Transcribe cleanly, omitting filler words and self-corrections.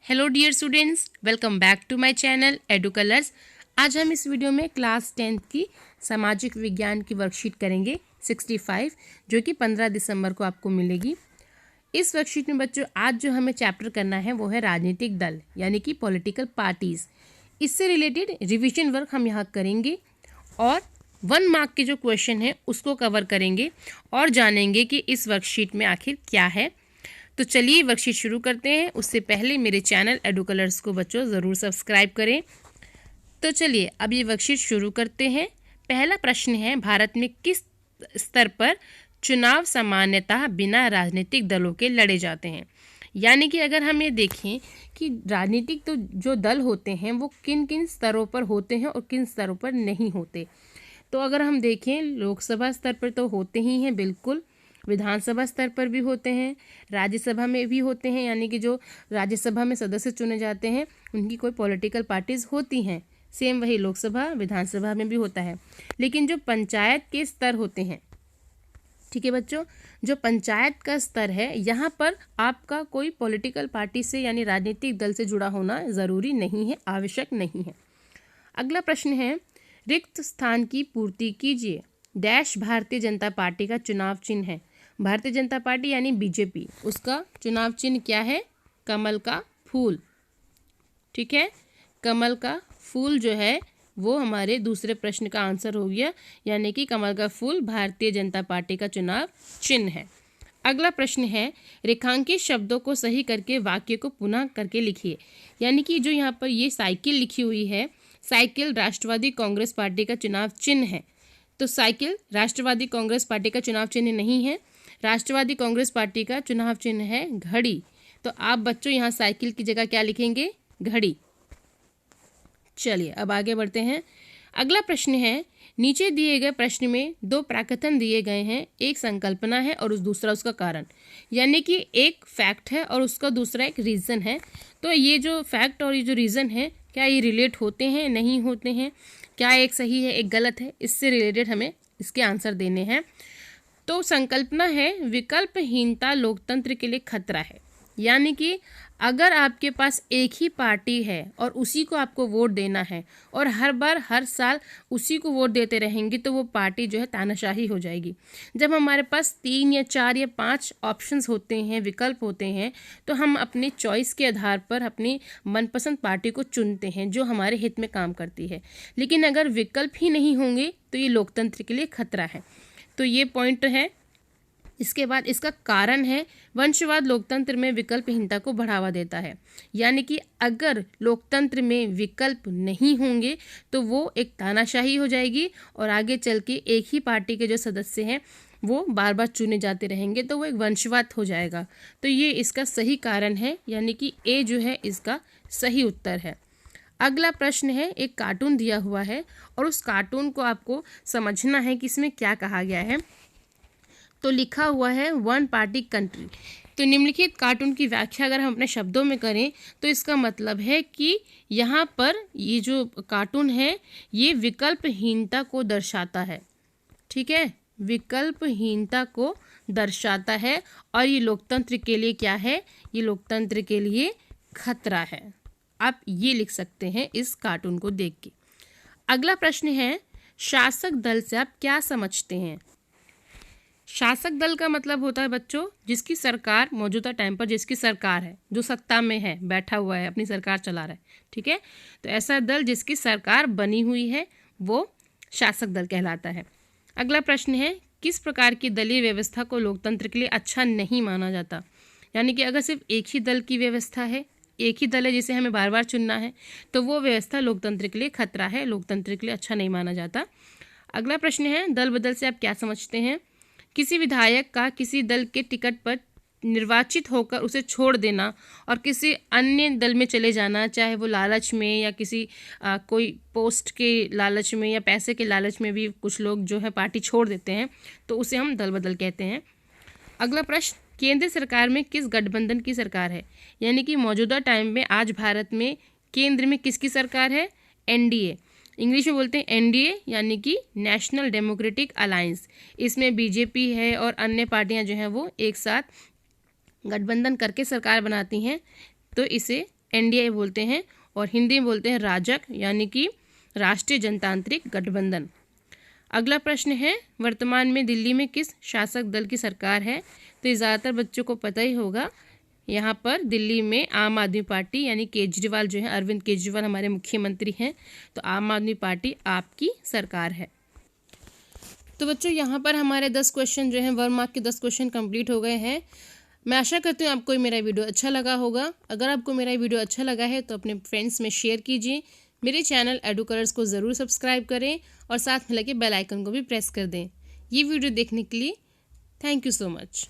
Hello dear students, welcome back to my channel Edu Colours. आज हम इस video में क्लास 10th की सामाजिक विज्ञान की वर्कशीट करेंगे 65, जो कि 15 दिसंबर को आपको मिलेगी। इस वर्कशीट में बच्चों आज जो हमें चैप्टर करना है वो है राजनीतिक दल यानी कि पॉलिटिकल पार्टीज़। इससे रिलेटेड रिविजन वर्क हम यहाँ करेंगे और 1 मार्क के जो क्वेश्चन है उसको कवर करेंगे और जानेंगे कि इस वर्कशीट में आखिर क्या है। तो चलिए वर्कशीट शुरू करते हैं। उससे पहले मेरे चैनल एडू कलर्स को बच्चों ज़रूर सब्सक्राइब करें। तो चलिए अब ये वर्कशीट शुरू करते हैं। पहला प्रश्न है, भारत में किस स्तर पर चुनाव सामान्यतः बिना राजनीतिक दलों के लड़े जाते हैं। यानी कि अगर हम ये देखें कि राजनीतिक तो जो दल होते हैं वो किन किन स्तरों पर होते हैं और किन स्तरों पर नहीं होते। तो अगर हम देखें लोकसभा स्तर पर तो होते ही हैं, बिल्कुल। विधानसभा स्तर पर भी होते हैं, राज्यसभा में भी होते हैं, यानी कि जो राज्यसभा में सदस्य चुने जाते हैं उनकी कोई पॉलिटिकल पार्टीज़ होती हैं। सेम वही लोकसभा विधानसभा में भी होता है। लेकिन जो पंचायत के स्तर होते हैं, ठीक है बच्चों, जो पंचायत का स्तर है यहाँ पर आपका कोई पॉलिटिकल पार्टी से यानी राजनीतिक दल से जुड़ा होना ज़रूरी नहीं है, आवश्यक नहीं है। अगला प्रश्न है, रिक्त स्थान की पूर्ति कीजिए। डैश भारतीय जनता पार्टी का चुनाव चिन्ह है। भारतीय जनता पार्टी यानी बीजेपी, उसका चुनाव चिन्ह क्या है? कमल का फूल। ठीक है, कमल का फूल जो है वो हमारे दूसरे प्रश्न का आंसर हो गया, यानी कि कमल का फूल भारतीय जनता पार्टी का चुनाव चिन्ह है। अगला प्रश्न है, रेखांकित शब्दों को सही करके वाक्य को पुनः करके लिखिए। यानी कि जो यहाँ पर ये साइकिल लिखी हुई है, साइकिल राष्ट्रवादी कांग्रेस पार्टी का चुनाव चिन्ह है। तो साइकिल राष्ट्रवादी कांग्रेस पार्टी का चुनाव चिन्ह नहीं है। राष्ट्रवादी कांग्रेस पार्टी का चुनाव चिन्ह है घड़ी। तो आप बच्चों यहाँ साइकिल की जगह क्या लिखेंगे? घड़ी। चलिए अब आगे बढ़ते हैं। अगला प्रश्न है, नीचे दिए गए प्रश्न में 2 प्राकथन दिए गए हैं, एक संकल्पना है और दूसरा उसका कारण। यानी कि एक फैक्ट है और उसका दूसरा एक रीज़न है। तो ये जो फैक्ट और ये जो रीज़न है, क्या ये रिलेट होते हैं, नहीं होते हैं, क्या एक सही है एक गलत है, इससे रिलेटेड हमें इसके आंसर देने हैं। तो संकल्पना है, विकल्पहीनता लोकतंत्र के लिए खतरा है। यानी कि अगर आपके पास एक ही पार्टी है और उसी को आपको वोट देना है और हर बार हर साल उसी को वोट देते रहेंगे तो वो पार्टी जो है तानाशाही हो जाएगी। जब हमारे पास 3 या 4 या 5 ऑप्शंस होते हैं, विकल्प होते हैं, तो हम अपने चॉइस के आधार पर अपनी मनपसंद पार्टी को चुनते हैं जो हमारे हित में काम करती है। लेकिन अगर विकल्प ही नहीं होंगे तो ये लोकतंत्र के लिए खतरा है। तो ये पॉइंट है। इसके बाद इसका कारण है, वंशवाद लोकतंत्र में विकल्पहीनता को बढ़ावा देता है। यानी कि अगर लोकतंत्र में विकल्प नहीं होंगे तो वो एक तानाशाही हो जाएगी और आगे चल के एक ही पार्टी के जो सदस्य हैं वो बार बार चुने जाते रहेंगे, तो वो एक वंशवाद हो जाएगा। तो ये इसका सही कारण है, यानी कि ए जो है इसका सही उत्तर है। अगला प्रश्न है, एक कार्टून दिया हुआ है और उस कार्टून को आपको समझना है कि इसमें क्या कहा गया है। तो लिखा हुआ है 1 पार्टी कंट्री। तो निम्नलिखित कार्टून की व्याख्या अगर हम अपने शब्दों में करें तो इसका मतलब है कि यहाँ पर ये जो कार्टून है ये विकल्पहीनता को दर्शाता है। ठीक है, विकल्पहीनता को दर्शाता है और ये लोकतंत्र के लिए क्या है? ये लोकतंत्र के लिए खतरा है। आप ये लिख सकते हैं इस कार्टून को देख के। अगला प्रश्न है, शासक दल से आप क्या समझते हैं? शासक दल का मतलब होता है बच्चों जिसकी सरकार मौजूदा टाइम पर जिसकी सरकार है, जो सत्ता में है, बैठा हुआ है, अपनी सरकार चला रहा है। ठीक है, तो ऐसा दल जिसकी सरकार बनी हुई है वो शासक दल कहलाता है। अगला प्रश्न है, किस प्रकार की दलीय व्यवस्था को लोकतंत्र के लिए अच्छा नहीं माना जाता? यानी कि अगर सिर्फ एक ही दल की व्यवस्था है, एक ही दल है जिसे हमें बार बार चुनना है, तो वो व्यवस्था लोकतंत्र के लिए खतरा है, लोकतंत्र के लिए अच्छा नहीं माना जाता। अगला प्रश्न है, दल बदल से आप क्या समझते हैं? किसी विधायक का किसी दल के टिकट पर निर्वाचित होकर उसे छोड़ देना और किसी अन्य दल में चले जाना, चाहे वो लालच में या किसी कोई पोस्ट के लालच में या पैसे के लालच में भी कुछ लोग जो है पार्टी छोड़ देते हैं, तो उसे हम दल बदल कहते हैं। अगला प्रश्न, केंद्र सरकार में किस गठबंधन की सरकार है? यानी कि मौजूदा टाइम में आज भारत में केंद्र में किसकी सरकार है? एनडीए। इंग्लिश में बोलते हैं एनडीए, यानी कि नेशनल डेमोक्रेटिक अलायंस। इसमें बीजेपी है और अन्य पार्टियां जो हैं वो एक साथ गठबंधन करके सरकार बनाती हैं, तो इसे एनडीए बोलते हैं, और हिंदी में बोलते हैं राजग, यानी कि राष्ट्रीय जनतांत्रिक गठबंधन। अगला प्रश्न है, वर्तमान में दिल्ली में किस शासक दल की सरकार है? तो ये ज़्यादातर बच्चों को पता ही होगा। यहाँ पर दिल्ली में आम आदमी पार्टी, यानी केजरीवाल जो है, अरविंद केजरीवाल हमारे मुख्यमंत्री हैं, तो आम आदमी पार्टी आपकी सरकार है। तो बच्चों यहाँ पर हमारे 10 क्वेश्चन जो हैं, 1 मार्क के 10 क्वेश्चन कंप्लीट हो गए हैं। मैं आशा करती हूँ आपको मेरा वीडियो अच्छा लगा होगा। अगर आपको मेरा वीडियो अच्छा लगा है तो अपने फ्रेंड्स में शेयर कीजिए। मेरे चैनल एडू कलर्स को ज़रूर सब्सक्राइब करें और साथ में लगे बेल आइकन को भी प्रेस कर दें। ये वीडियो देखने के लिए थैंक यू सो मच।